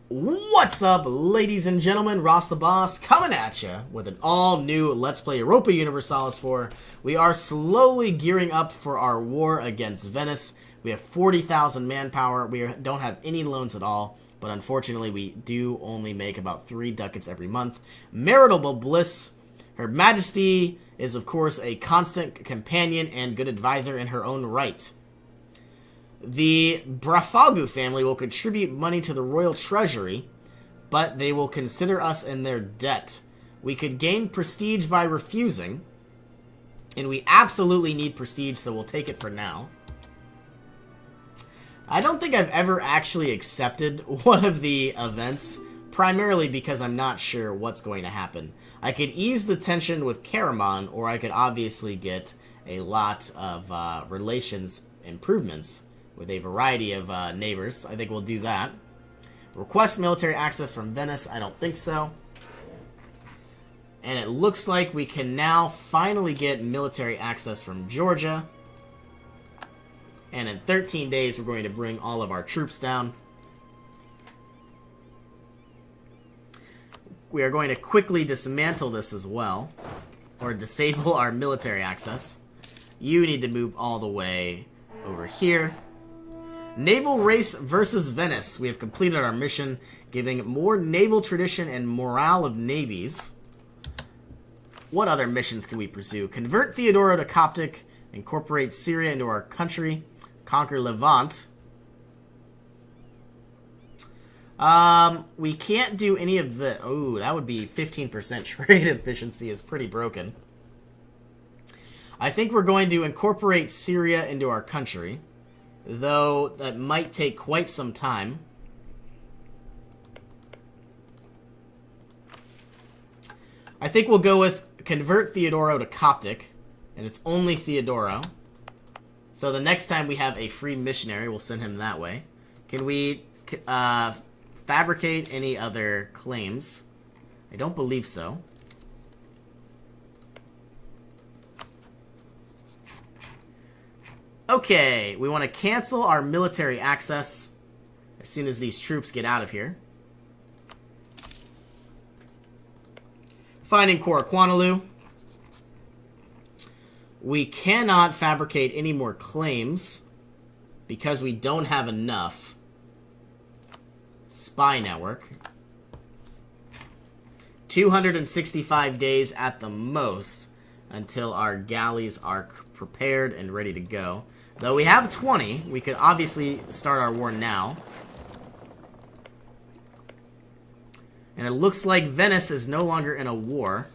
What's up, ladies and gentlemen? Ross the Boss coming at you with an all-new Let's Play Europa Universalis 4. We are slowly gearing up for our war against Venice. We have 40,000 manpower. We don't have any loans at all, but unfortunately we do only make about 3 ducats every month. Marital bliss. Her Majesty is, of course, a constant companion and good advisor in her own right. The Brafalgu family will contribute money to the royal treasury, but they will consider us in their debt. We could gain prestige by refusing, and we absolutely need prestige, so we'll take it for now. I don't think I've ever actually accepted one of the events, primarily because I'm not sure what's going to happen. I could ease the tension with Karaman, or I could obviously get a lot of relations improvements with a variety of neighbors. I think we'll do that. Request military access from Venice. I don't think so. And it looks like we can now finally get military access from Georgia. And in 13 days, we're going to bring all of our troops down. We are going to quickly dismantle this as well, or disable our military access. You need to move all the way over here. Naval race versus Venice. We have completed our mission, giving more naval tradition and morale of navies. What other missions can we pursue? Convert Theodoro to Coptic, incorporate Syria into our country, conquer Levant. We can't do any of the... Oh, that would be 15% trade efficiency is pretty broken. I think we're going to incorporate Syria into our country, though that might take quite some time. I think we'll go with convert Theodoro to Coptic, and it's only Theodoro. So the next time we have a free missionary, we'll send him that way. Can we fabricate any other claims? I don't believe so. Okay, we want to cancel our military access as soon as these troops get out of here. Finding Koraquanalu. We cannot fabricate any more claims because we don't have enough spy network. 265 days at the most until our galleys are prepared and ready to go. Though we have 20, we could obviously start our war now. And it looks like Venice is no longer in a war.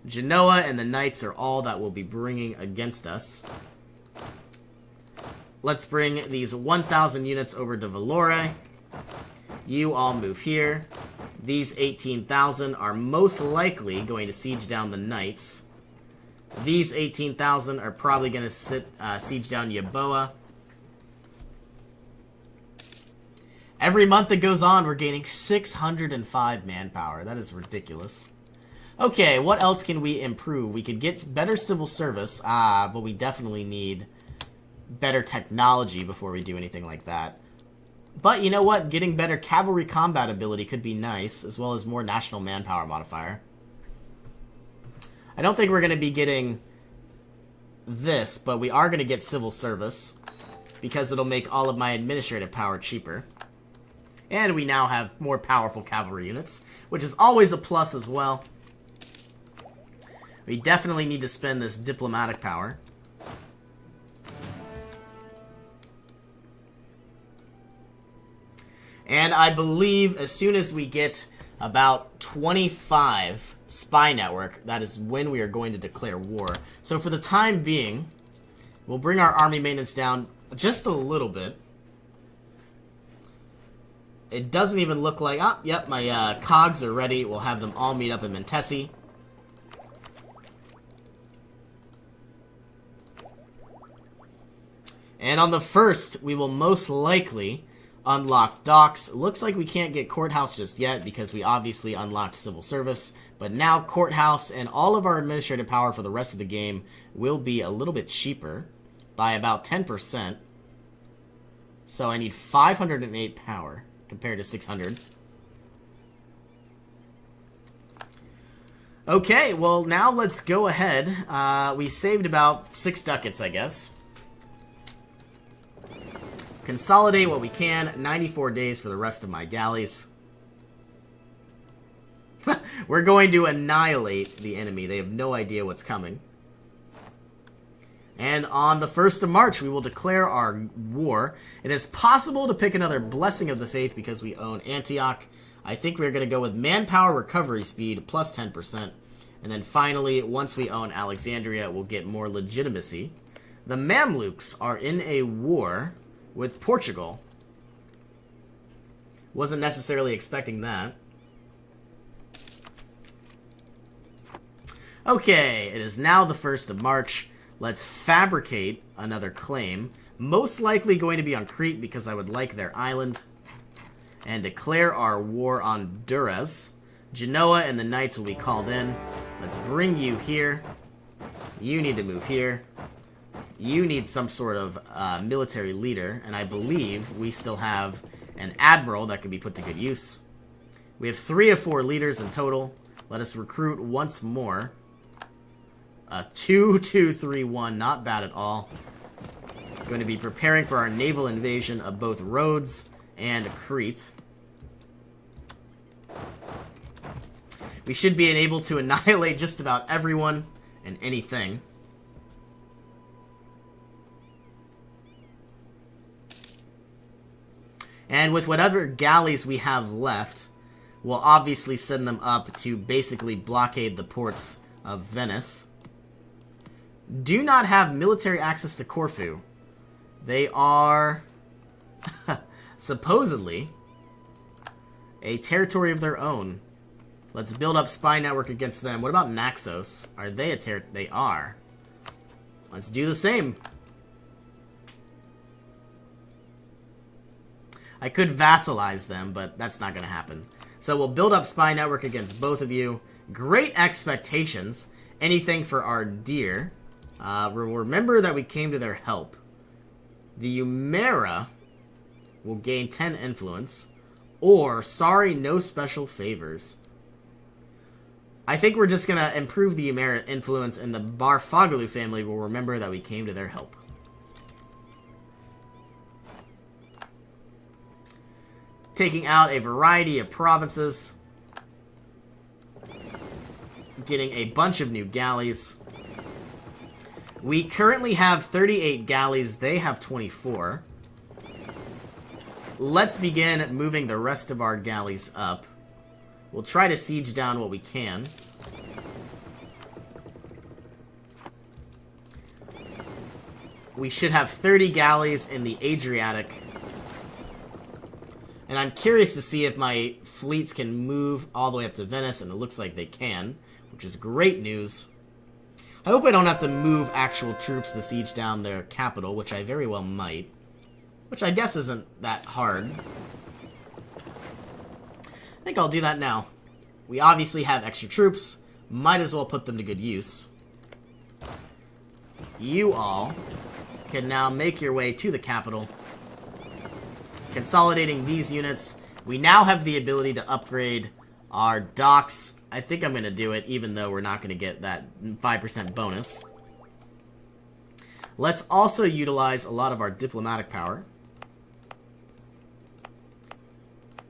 Genoa and the Knights are all that we'll be bringing against us. Let's bring these 1,000 units over to Vallore. You all move here. These 18,000 are most likely going to siege down the Knights. These 18,000 are probably going to siege down Yaboa. Every month that goes on, we're gaining 605 manpower. That is ridiculous. Okay, what else can we improve? We could get better civil service, but we definitely need better technology before we do anything like that. But you know what? Getting better cavalry combat ability could be nice, as well as more national manpower modifier. I don't think we're going to be getting this, but we are going to get civil service, because it'll make all of my administrative power cheaper. And we now have more powerful cavalry units, which is always a plus as well. We definitely need to spend this diplomatic power. And I believe as soon as we get about 25 spy network, that is when we are going to declare war. So for the time being, we'll bring our army maintenance down just a little bit. It doesn't even look like... Oh, yep, my cogs are ready. We'll have them all meet up in Mentesi. And on the 1st, we will most likely unlock docks. Looks like we can't get courthouse just yet because we obviously unlocked civil service. But now courthouse and all of our administrative power for the rest of the game will be a little bit cheaper by about 10%. So I need 508 power compared to 600. Okay, well, now let's go ahead. We saved about 6 ducats, I guess. Consolidate what we can. 94 days for the rest of my galleys. We're going to annihilate the enemy. They have no idea what's coming. And on the 1st of March, we will declare our war. It is possible to pick another Blessing of the Faith because we own Antioch. I think we're going to go with Manpower Recovery Speed plus 10%. And then finally, once we own Alexandria, we'll get more legitimacy. The Mamluks are in a war with Portugal. Wasn't necessarily expecting that. Okay, it is now the 1st of March. Let's fabricate another claim. Most likely going to be on Crete because I would like their island. And declare our war on Durrës. Genoa and the Knights will be called in. Let's bring you here. You need to move here. You need some sort of military leader. And I believe we still have an admiral that can be put to good use. We have 3 of 4 leaders in total. Let us recruit once more. 2-2-3-1, not bad at all. Going to be preparing for our naval invasion of both Rhodes and Crete. We should be able to annihilate just about everyone and anything. And with whatever galleys we have left, we'll obviously send them up to basically blockade the ports of Venice. Do not have military access to Corfu. They are supposedly a territory of their own. Let's build up spy network against them. What about Naxos? Are they a They are. Let's do the same. I could vassalize them, but that's not going to happen. So we'll build up spy network against both of you. Great expectations. Anything for our dear. Remember that we came to their help. The Umera will gain 10 influence. Or, sorry, no special favors. I think we're just going to improve the Umera influence, and the Barfagalu family will remember that we came to their help. Taking out a variety of provinces. Getting a bunch of new galleys. We currently have 38 galleys. They have 24. Let's begin moving the rest of our galleys up. We'll try to siege down what we can. We should have 30 galleys in the Adriatic. And I'm curious to see if my fleets can move all the way up to Venice, and it looks like they can, which is great news. I hope I don't have to move actual troops to siege down their capital, which I very well might. Which I guess isn't that hard. I think I'll do that now. We obviously have extra troops. Might as well put them to good use. You all can now make your way to the capital. Consolidating these units. We now have the ability to upgrade our docks. I think I'm going to do it, even though we're not going to get that 5% bonus. Let's also utilize a lot of our diplomatic power.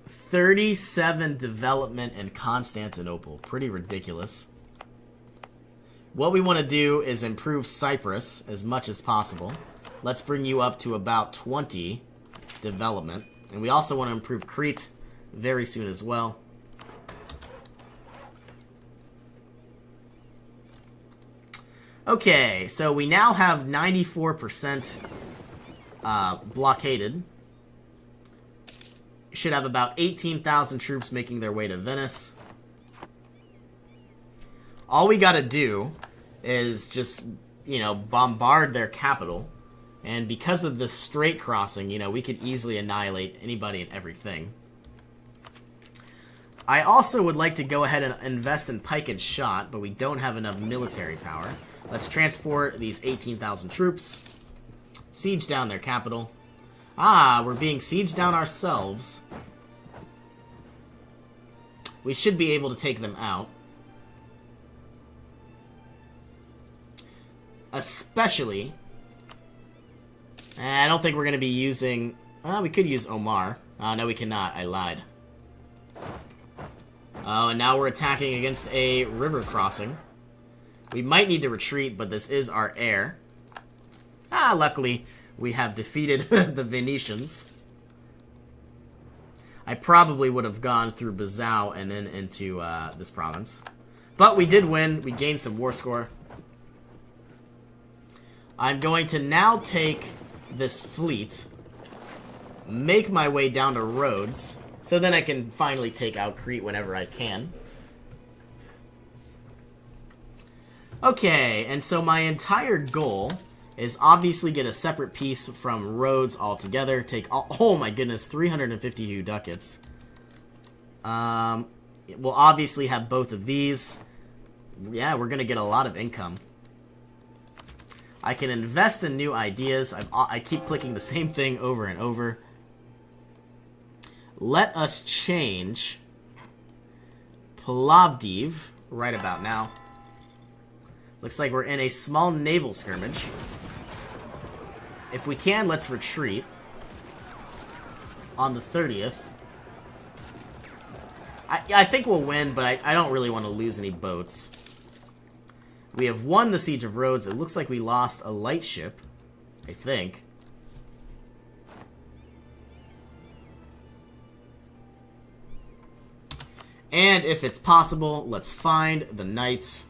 37 development in Constantinople. Pretty ridiculous. What we want to do is improve Cyprus as much as possible. Let's bring you up to about 20 development. And we also want to improve Crete very soon as well. Okay, so we now have 94% blockaded. Should have about 18,000 troops making their way to Venice. All we gotta do is just, bombard their capital. And because of this strait crossing, we could easily annihilate anybody and everything. I also would like to go ahead and invest in pike and shot, but we don't have enough military power. Let's transport these 18,000 troops. Siege down their capital. Ah, we're being sieged down ourselves. We should be able to take them out. especially... I don't think we're going to be using... we could use Omar. No, we cannot. I lied. Oh, and now we're attacking against a river crossing. We might need to retreat, but this is our heir. Luckily, we have defeated the Venetians. I probably would have gone through Bazao and then into this province. But we did win. We gained some war score. I'm going to now take this fleet, make my way down to Rhodes, so then I can finally take out Crete whenever I can. Okay, and so my entire goal is obviously get a separate piece from Rhodes altogether. Take all, oh my goodness, 352 ducats. We'll obviously have both of these. Yeah, we're gonna get a lot of income. I can invest in new ideas. I keep clicking the same thing over and over. Let us change Plovdiv right about now. Looks like we're in a small naval skirmish. If we can, let's retreat on the 30th. I think we'll win, but I don't really want to lose any boats. We have won the Siege of Rhodes. It looks like we lost a light ship, I think. And if it's possible, let's find the knights,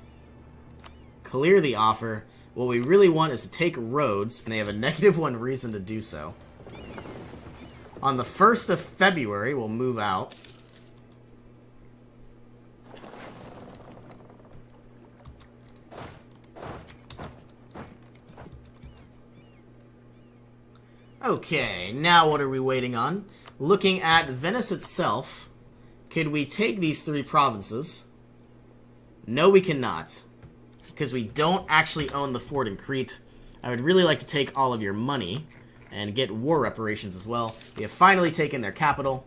clear the offer. What we really want is to take Rhodes, and they have a -1 reason to do so. On the 1st of February, we'll move out. Okay, now what are we waiting on? Looking at Venice itself, could we take these 3 provinces? No, we cannot, because we don't actually own the fort in Crete. I would really like to take all of your money and get war reparations as well. We have finally taken their capital,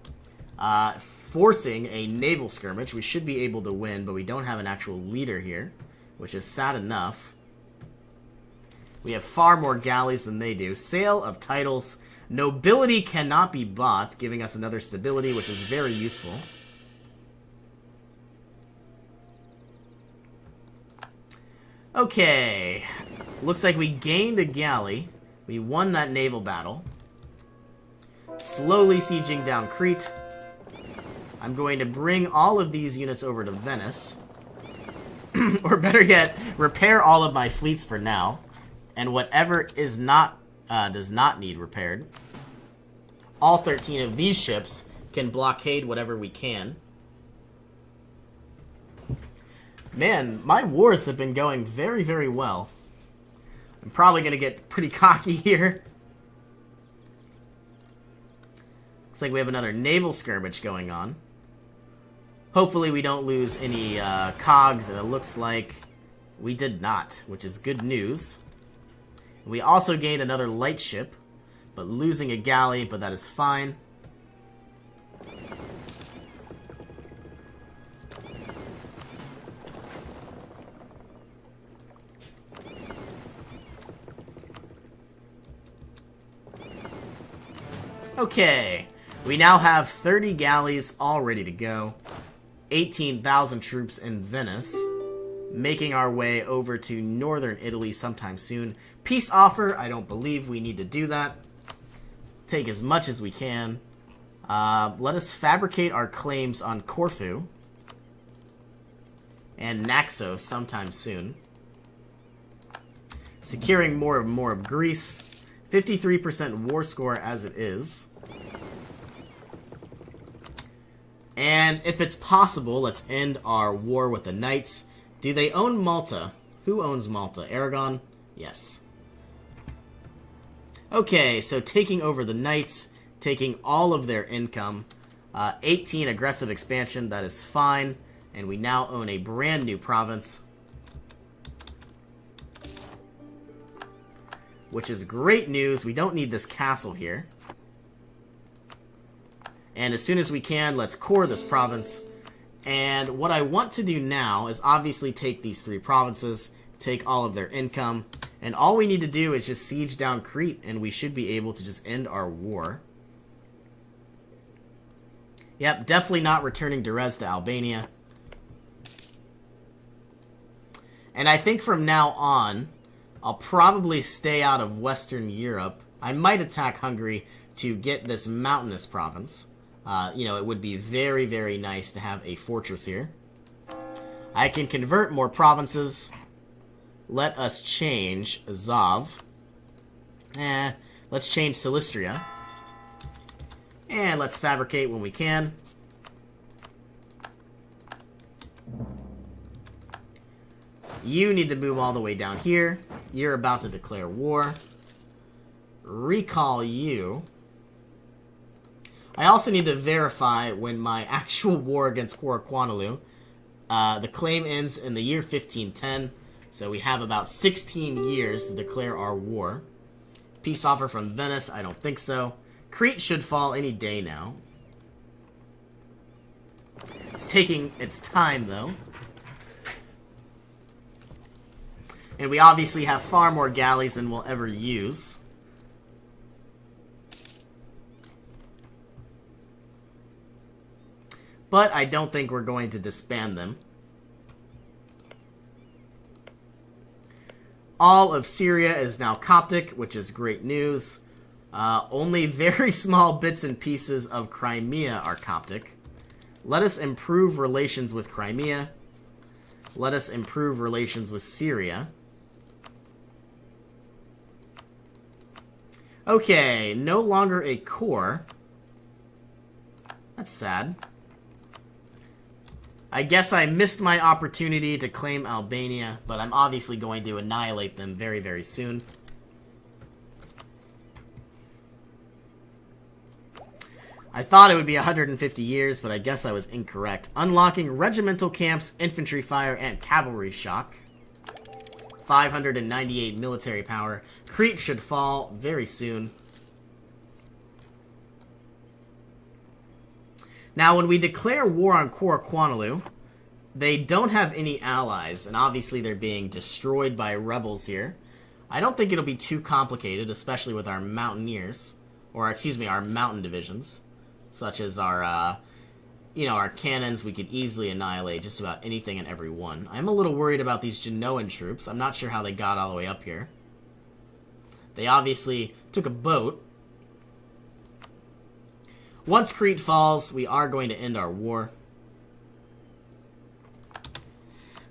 forcing a naval skirmish. We should be able to win, but we don't have an actual leader here, which is sad enough. We have far more galleys than they do. Sale of titles. Nobility cannot be bought, giving us another stability, which is very useful. Okay. Looks like we gained a galley. We won that naval battle. Slowly sieging down Crete. I'm going to bring all of these units over to Venice. Or better yet, repair all of my fleets for now. And whatever is not does not need repaired. All 13 of these ships can blockade whatever we can. Man, my wars have been going very, very well. I'm probably going to get pretty cocky here. Looks like we have another naval skirmish going on. Hopefully we don't lose any cogs, and it looks like we did not, which is good news. We also gained another light ship, but losing a galley, but that is fine. Okay, we now have 30 galleys all ready to go. 18,000 troops in Venice. Making our way over to northern Italy sometime soon. Peace offer, I don't believe we need to do that. Take as much as we can. Let us fabricate our claims on Corfu and Naxos sometime soon. Securing more of Greece. 53% war score as it is. And if it's possible, let's end our war with the Knights. Do they own Malta? Who owns Malta? Aragon? Yes. Okay, so taking over the Knights, taking all of their income. 18 aggressive expansion, that is fine. And we now own a brand new province. Which is great news. We don't need this castle here. And as soon as we can, let's core this province. And what I want to do now is obviously take these 3 provinces, take all of their income, And all we need to do is just siege down Crete, and we should be able to just end our war. Yep, definitely not returning Durrës to Albania. And I think from now on, I'll probably stay out of Western Europe. I might attack Hungary to get this mountainous province. It would be very, very nice to have a fortress here. I can convert more provinces. Let us change Azov. Let's change Silistria. And let's fabricate when we can. You need to move all the way down here. You're about to declare war. Recall you. I also need to verify when my actual war against Quaraquanalu. The claim ends in the year 1510, so we have about 16 years to declare our war. Peace offer from Venice, I don't think so. Crete should fall any day now. It's taking its time, though. And we obviously have far more galleys than we'll ever use. But I don't think we're going to disband them. All of Syria is now Coptic, which is great news. Only very small bits and pieces of Crimea are Coptic. Let us improve relations with Crimea. Let us improve relations with Syria. Okay, no longer a core. That's sad. I guess I missed my opportunity to claim Albania, but I'm obviously going to annihilate them very, very soon. I thought it would be 150 years, but I guess I was incorrect. Unlocking regimental camps, infantry fire, and cavalry shock. 598 military power. Crete should fall very soon. Now, when we declare war on Quaraquanalu, they don't have any allies, and obviously they're being destroyed by rebels here. I don't think it'll be too complicated, especially with our mountaineers, or excuse me, our mountain divisions, such as our, our cannons. We could easily annihilate just about anything and every one. I'm a little worried about these Genoan troops. I'm not sure how they got all the way up here. They obviously took a boat. Once Crete falls, we are going to end our war.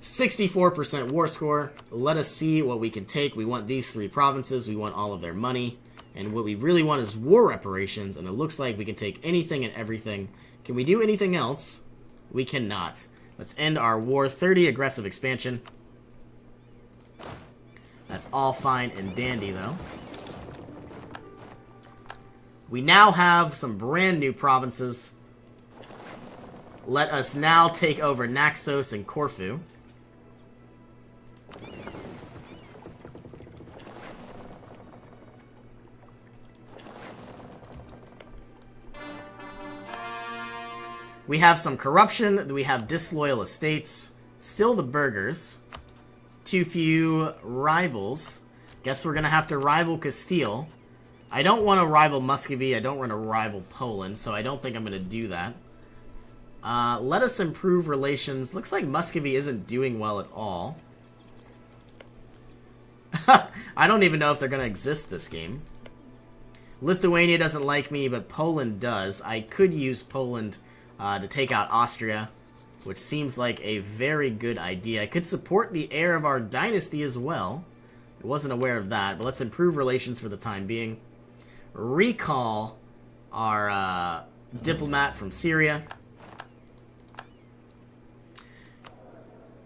64% war score. Let us see what we can take. We want these 3 provinces. We want all of their money. And what we really want is war reparations, and it looks like we can take anything and everything. Can we do anything else? We cannot. Let's end our war. 30 aggressive expansion. That's all fine and dandy, though. We now have some brand new provinces. Let us now take over Naxos and Corfu. We have some corruption. We have disloyal estates. Still the burghers. Too few rivals. Guess we're going to have to rival Castile. I don't want to rival Muscovy. I don't want to rival Poland, so I don't think I'm going to do that. Let us improve relations. Looks like Muscovy isn't doing well at all. I don't even know if they're going to exist this game. Lithuania doesn't like me, but Poland does. I could use Poland to take out Austria, which seems like a very good idea. I could support the heir of our dynasty as well. I wasn't aware of that, but let's improve relations for the time being. Recall our diplomat from Syria.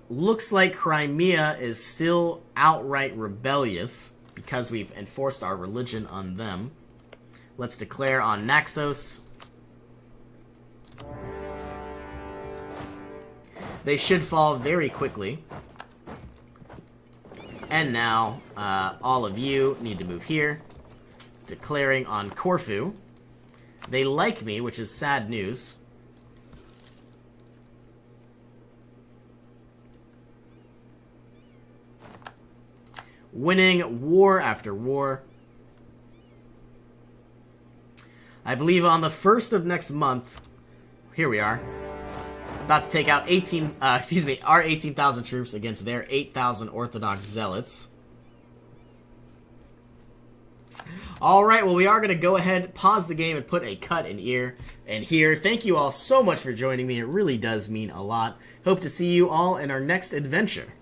Looks like Crimea is still outright rebellious because we've enforced our religion on them. Let's declare on Naxos. They should fall very quickly. And now, all of you need to move here. Declaring on Corfu. They like me, which is sad news. winning war after war. I believe on the 1st of next month, here we are, about to take out our 18,000 troops against their 8,000 Orthodox zealots. Alright, well, we are going to go ahead, pause the game, and put a cut in here. Thank you all so much for joining me. It really does mean a lot. Hope to see you all in our next adventure.